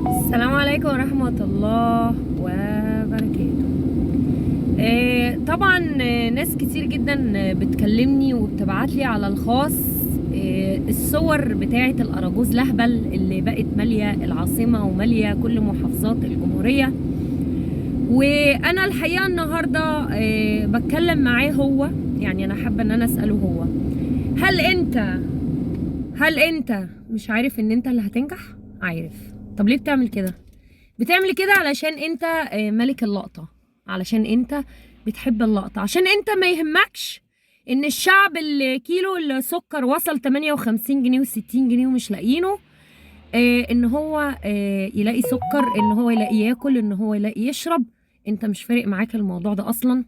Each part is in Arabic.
السلام عليكم ورحمة الله وبركاته. طبعا ناس كتير جدا بتكلمني وبتبعتلي على الخاص الصور بتاعة الأراجوز لهبل اللي بقت مالية العاصمة ومالية كل محافظات الجمهورية. وأنا الحقيقة النهاردة بتكلم معاه هو، يعني أنا حابة إن أنا أسأله هو، هل أنت مش عارف إن أنت اللي هتنجح؟ عارف. طب ليه بتعمل كده؟ بتعمل كده علشان انت ملك اللقطة، علشان انت بتحب اللقطة، عشان انت ما يهمكش ان الشعب اللي كيلو السكر وصل 58 جنيه و60 جنيه ومش لاقيينه، ان هو يلاقي سكر، ان هو يلاقي ياكل، ان هو يلاقي يشرب. انت مش فارق معاك الموضوع ده اصلا،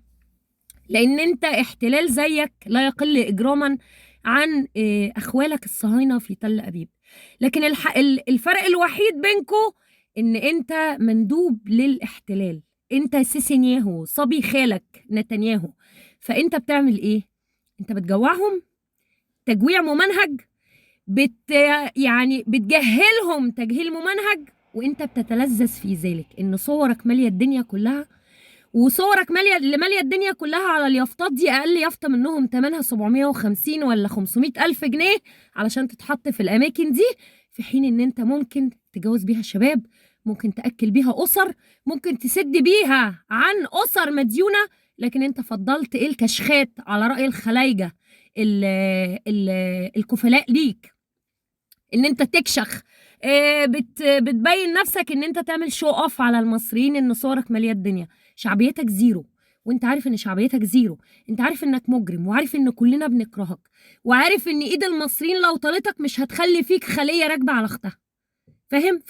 لان انت احتلال زيك لا يقل اجراما عن اخوالك الصهاينة في تل ابيب. لكن الفرق الوحيد بينكو ان انت مندوب للاحتلال، انت سيسينياهو صبي خالك نتنياهو. فانت بتعمل ايه؟ انت بتجوعهم تجويع ممنهج، بت يعني بتجهلهم تجهيل ممنهج، وانت بتتلذذ في ذلك ان صورك ماليه الدنيا كلها، وصورك ماليه اللي ماليه الدنيا كلها على اليافطات دي. اقل يافطه منهم ثمنها 750 ولا 500 الف جنيه علشان تتحط في الاماكن دي، في حين ان انت ممكن تجوز بيها شباب، ممكن تاكل بيها اسر، ممكن تسد بيها عن اسر مديونه. لكن انت فضلت ايه؟ الكشخات على راي الخلايجه، ال ال الكفلاء ليك، ان انت تكشخ. بتبين نفسك ان انت تعمل شو اوف على المصريين ان صورك ماليه الدنيا. شعبيتك زيرو، وانت عارف ان شعبيتك زيرو. انت عارف انك مجرم، وعارف ان كلنا بنكرهك، وعارف ان ايد المصريين لو طالتك مش هتخلي فيك خليه راكبه على اختها. فاهم؟